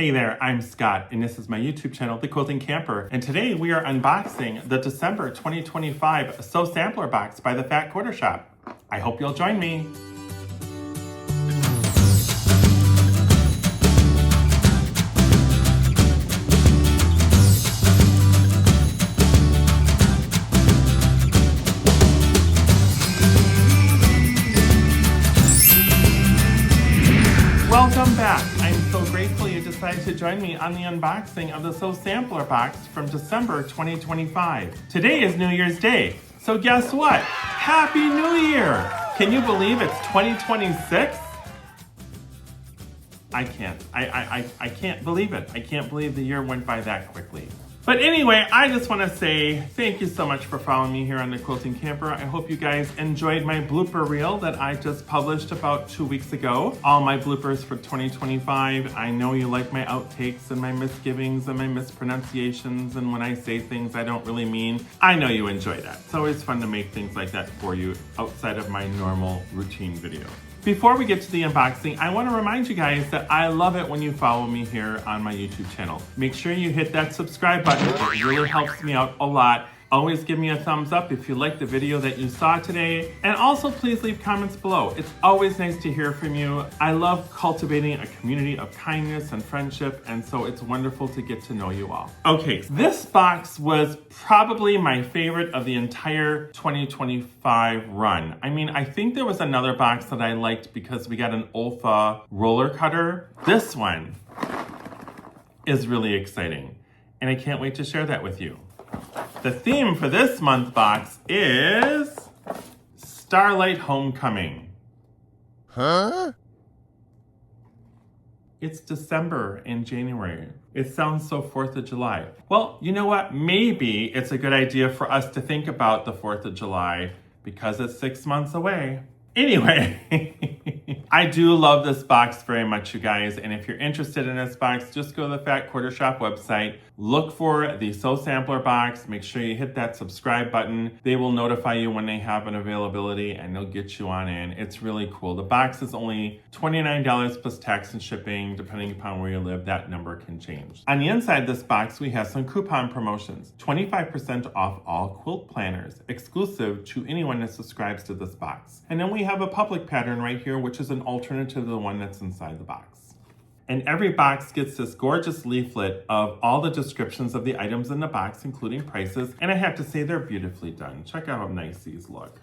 Hey there, I'm Scott, and this is my YouTube channel, The Quilting Camper. And today we are unboxing the December 2025 Sew Sampler Box by the Fat Quarter Shop. I hope you'll join me. Welcome back. I'm so grateful you decided to join me on the unboxing of the Sew Sampler Box from December 2025. Today is New Year's Day, so guess what? Happy New Year! Can you believe it's 2026? I can't. I can't believe it. I can't believe the year went by that quickly. But anyway, I just want to say thank you so much for following me here on the Quilting Camper. I hope you guys enjoyed my blooper reel that I just published about 2 weeks ago. All my bloopers for 2025. I know you like my outtakes and my misgivings and my mispronunciations and when I say things I don't really mean. I know you enjoy that. It's always fun to make things like that for you outside of my normal routine video. Before we get to the unboxing, I want to remind you guys that I love it when you follow me here on my YouTube channel. Make sure you hit that subscribe button. It really helps me out a lot. Always give me a thumbs up if you like the video that you saw today. And also please leave comments below. It's always nice to hear from you. I love cultivating a community of kindness and friendship, and so it's wonderful to get to know you all. Okay, this box was probably my favorite of the entire 2025 run. I mean, I think there was another box that I liked because we got an Olfa roller cutter. This one is really exciting, and I can't wait to share that with you. The theme for this month box is Starlight Homecoming. Huh? It's December and January. It sounds so 4th of July. Well, you know what? Maybe it's a good idea for us to think about the 4th of July because it's 6 months away. Anyway, I do love this box very much, you guys. And if you're interested in this box, just go to the Fat Quarter Shop website, look for the Sew Sampler Box, make sure you hit that subscribe button. They will notify you when they have an availability and they'll get you on in. It's really cool. The box is only $29 plus tax and shipping. Depending upon where you live, that number can change. On the inside of this box, we have some coupon promotions. 25% off all quilt planners, exclusive to anyone that subscribes to this box. And then we have a public pattern right here, which is an alternative to the one that's inside the box. And every box gets this gorgeous leaflet of all the descriptions of the items in the box, including prices. And I have to say, they're beautifully done. Check out how nice these look.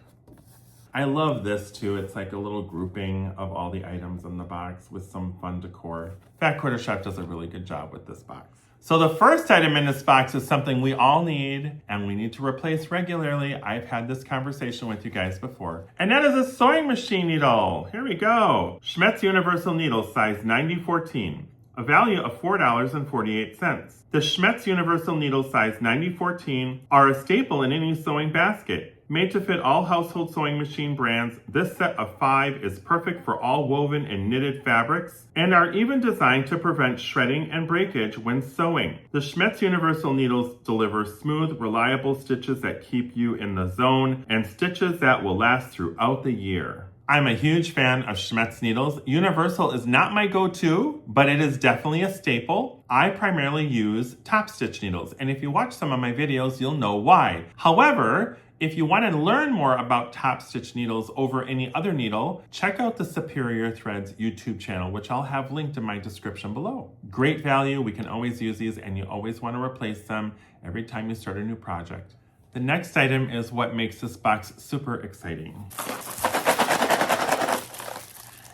I love this too. It's like a little grouping of all the items in the box with some fun decor. Fat Quarter Shop does a really good job with this box. So the first item in this box is something we all need and we need to replace regularly. I've had this conversation with you guys before. And that is a sewing machine needle. Here we go. Schmetz Universal Needle, size 9014. A value of $4.48. The Schmetz Universal Needle size 9014 are a staple in any sewing basket. Made to fit all household sewing machine brands, this set of 5 is perfect for all woven and knitted fabrics and are even designed to prevent shredding and breakage when sewing. The Schmetz Universal Needles deliver smooth, reliable stitches that keep you in the zone and stitches that will last throughout the year. I'm a huge fan of Schmetz needles. Universal is not my go-to, but it is definitely a staple. I primarily use top stitch needles, and if you watch some of my videos, you'll know why. However, if you want to learn more about top stitch needles over any other needle, check out the Superior Threads YouTube channel, which I'll have linked in my description below. Great value, we can always use these, and you always want to replace them every time you start a new project. The next item is what makes this box super exciting.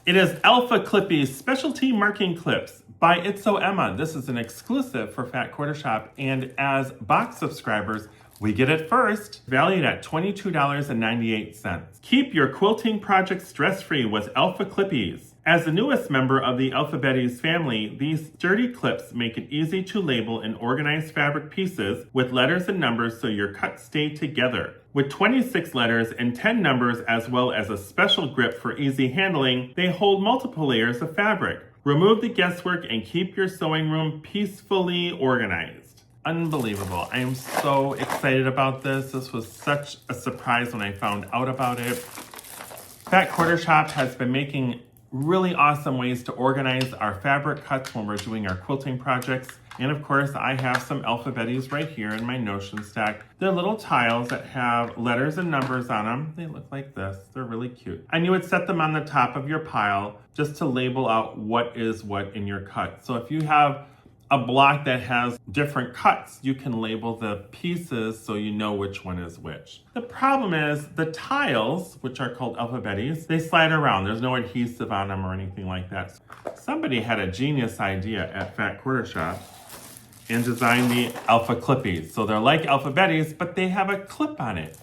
It is Alpha Clippy's Specialty Marking Clips by itssewemma. This is an exclusive for Fat Quarter Shop, and as box subscribers, we get it first, valued at $22.98. Keep your quilting project stress-free with Alpha Clippies. As the newest member of the Alphabetes family, these sturdy clips make it easy to label and organize fabric pieces with letters and numbers so your cuts stay together. With 26 letters and 10 numbers as well as a special grip for easy handling, they hold multiple layers of fabric. Remove the guesswork and keep your sewing room peacefully organized. Unbelievable. I am so excited about this. This was such a surprise when I found out about it. Fat Quarter Shop has been making really awesome ways to organize our fabric cuts when we're doing our quilting projects. And of course, I have some alphabeties right here in my Notion stack. They're little tiles that have letters and numbers on them. They look like this. They're really cute. And you would set them on the top of your pile just to label out what is what in your cut. So if you have a block that has different cuts, you can label the pieces so you know which one is which. The problem is the tiles, which are called alphabeties, they slide around. There's no adhesive on them or anything like that. Somebody had a genius idea at Fat Quarter Shop and designed the alpha clippies. So they're like alphabeties, but they have a clip on it.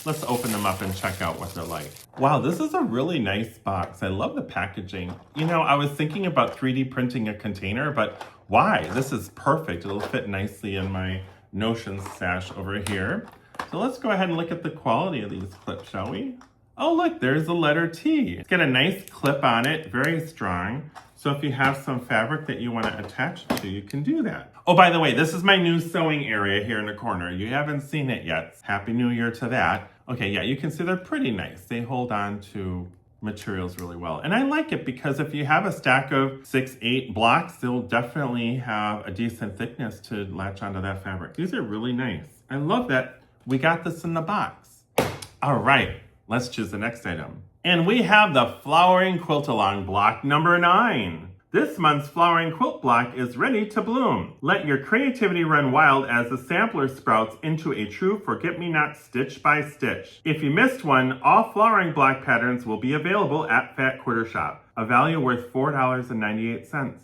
Let's open them up and check out what they're like. Wow, this is a really nice box. I love the packaging. You know, I was thinking about 3D printing a container, but why? This is perfect. It'll fit nicely in my Notion stash over here. So let's go ahead and look at the quality of these clips, shall we? Oh, look, there's the letter T. It's got a nice clip on it, very strong. So if you have some fabric that you want to attach it to, you can do that. Oh, by the way, this is my new sewing area here in the corner. You haven't seen it yet. Happy New Year to that. Okay, yeah, you can see they're pretty nice. They hold on to materials really well. And I like it because if you have a stack of 6, 8 blocks, they'll definitely have a decent thickness to latch onto that fabric. These are really nice. I love that we got this in the box. All right, let's choose the next item. And we have the Flowering Quilt-Along block number 9. This month's flowering quilt block is ready to bloom. Let your creativity run wild as the sampler sprouts into a true forget-me-not stitch by stitch. If you missed one, all flowering block patterns will be available at Fat Quarter Shop, a value worth $4.98.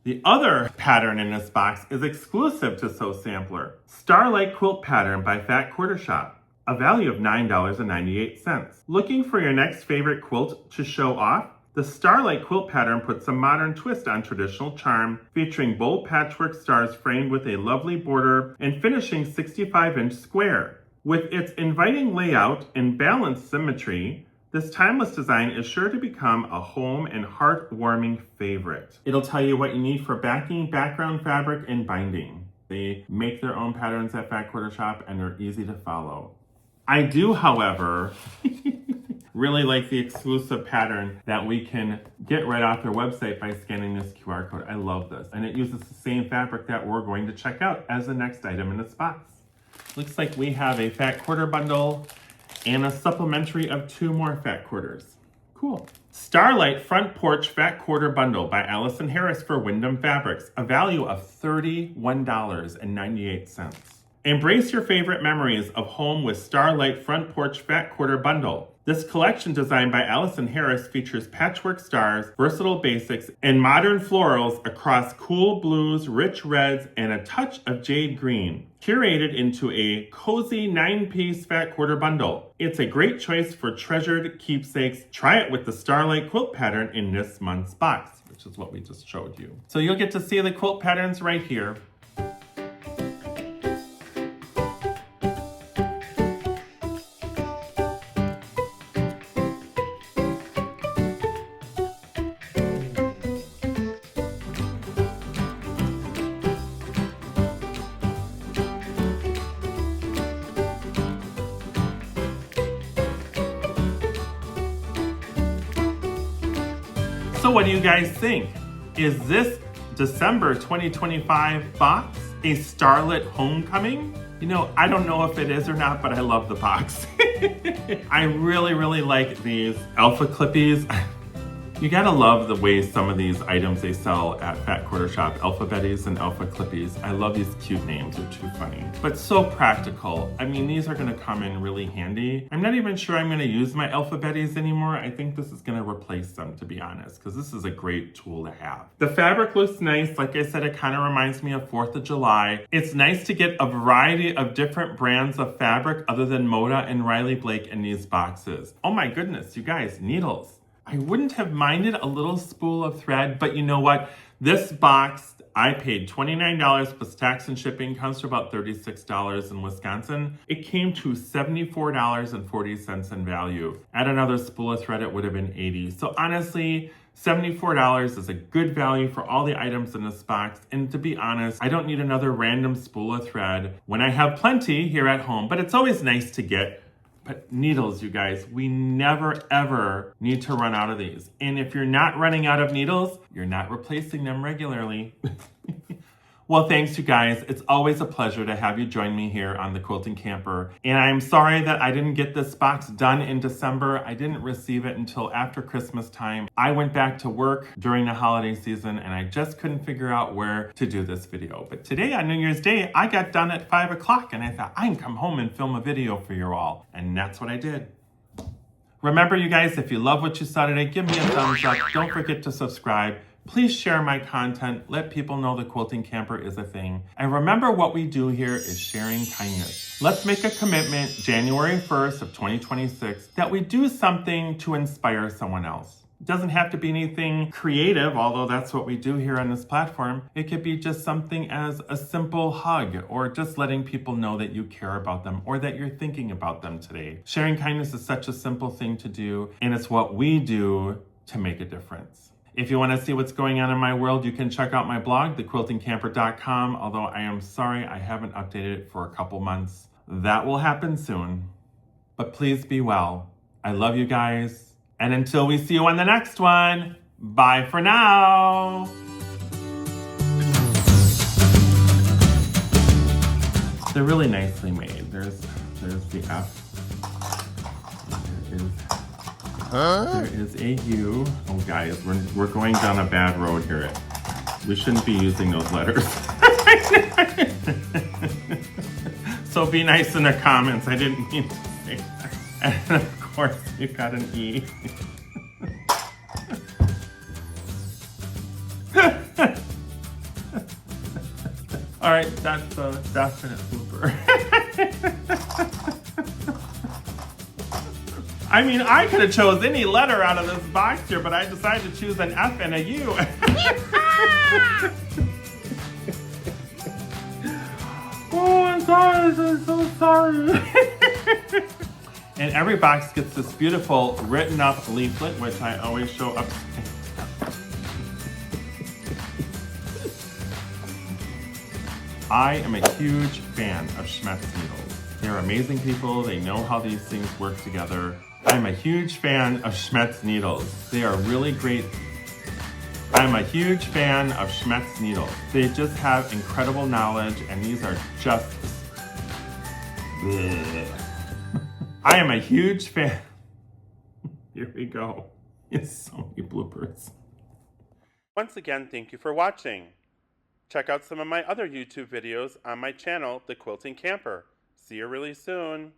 The other pattern in this box is exclusive to Sew Sampler. Starlight Quilt Pattern by Fat Quarter Shop, a value of $9.98. Looking for your next favorite quilt to show off? The Starlight Quilt Pattern puts a modern twist on traditional charm, featuring bold patchwork stars framed with a lovely border and finishing 65-inch square. With its inviting layout and balanced symmetry, this timeless design is sure to become a home and heart-warming favorite. It'll tell you what you need for backing, background fabric, and binding. They make their own patterns at Fat Quarter Shop and they're easy to follow. I do, however, really like the exclusive pattern that we can get right off their website by scanning this QR code. I love this. And it uses the same fabric that we're going to check out as the next item in this box. Looks like we have a Fat Quarter bundle and a supplementary of 2 more Fat Quarters. Cool. Starlight Front Porch Fat Quarter Bundle by Allison Harris for Wyndham Fabrics, a value of $31.98. Embrace your favorite memories of home with Starlight Front Porch Fat Quarter Bundle. This collection designed by Allison Harris features patchwork stars, versatile basics, and modern florals across cool blues, rich reds, and a touch of jade green. Curated into a cozy 9-piece Fat Quarter Bundle. It's a great choice for treasured keepsakes. Try it with the Starlight Quilt Pattern in this month's box, which is what we just showed you. So you'll get to see the quilt patterns right here. So what do you guys think? Is this December 2025 box a starlit homecoming? You know, I don't know if it is or not, but I love the box. I really like these alpha clippies. You gotta love the way some of these items they sell at Fat Quarter Shop, alphabeties and alpha clippies. I love these cute names, they're too funny. But so practical. I mean, these are gonna come in really handy. I'm not even sure I'm gonna use my alphabeties anymore. I think this is gonna replace them, to be honest, because this is a great tool to have. The fabric looks nice. Like I said, it kind of reminds me of 4th of July. It's nice to get a variety of different brands of fabric other than Moda and Riley Blake in these boxes. Oh my goodness, you guys, needles. I wouldn't have minded a little spool of thread, but you know what? This box, I paid $29 plus tax and shipping, comes to about $36 in Wisconsin. It came to $74.40 in value. Add another spool of thread, it would have been $80. So honestly, $74 is a good value for all the items in this box. And to be honest, I don't need another random spool of thread when I have plenty here at home, but it's always nice to get But needles, you guys, we never ever need to run out of these. And if you're not running out of needles, you're not replacing them regularly. Well, thanks you guys. It's always a pleasure to have you join me here on the Quilting Camper. And I'm sorry that I didn't get this box done in December. I didn't receive it until after Christmas time. I went back to work during the holiday season and I just couldn't figure out where to do this video. But today on New Year's Day, I got done at 5 o'clock and I thought I can come home and film a video for you all. And that's what I did. Remember you guys, if you love what you saw today, give me a thumbs up. Don't forget to subscribe. Please share my content. Let people know the Quilting Camper is a thing. And remember, what we do here is sharing kindness. Let's make a commitment January 1st of 2026 that we do something to inspire someone else. It doesn't have to be anything creative, although that's what we do here on this platform. It could be just something as a simple hug or just letting people know that you care about them or that you're thinking about them today. Sharing kindness is such a simple thing to do, and it's what we do to make a difference. If you want to see what's going on in my world, you can check out my blog, thequiltingcamper.com, although I am sorry I haven't updated it for a couple months. That will happen soon. But please be well. I love you guys. And until we see you on the next one, bye for now. They're really nicely made. There's the F. There is a U. Oh, guys, we're going down a bad road here. We shouldn't be using those letters. So be nice in the comments. I didn't mean to say that. And of course, you got an E. All right, that's a definite blooper. I mean, I could have chose any letter out of this box here, but I decided to choose an F and a U. Oh, I'm sorry. I'm so sorry. And every box gets this beautiful written up leaflet, which I always show up. I am a huge fan of Schmetz needles. They're amazing people. They know how these things work together. I'm a huge fan of Schmetz needles. They are really great. I'm a huge fan of Schmetz needles. They just have incredible knowledge, and these are just... I am a huge fan. Here we go. It's so many bloopers. Once again, thank you for watching. Check out some of my other YouTube videos on my channel, The Quilting Camper. See you really soon.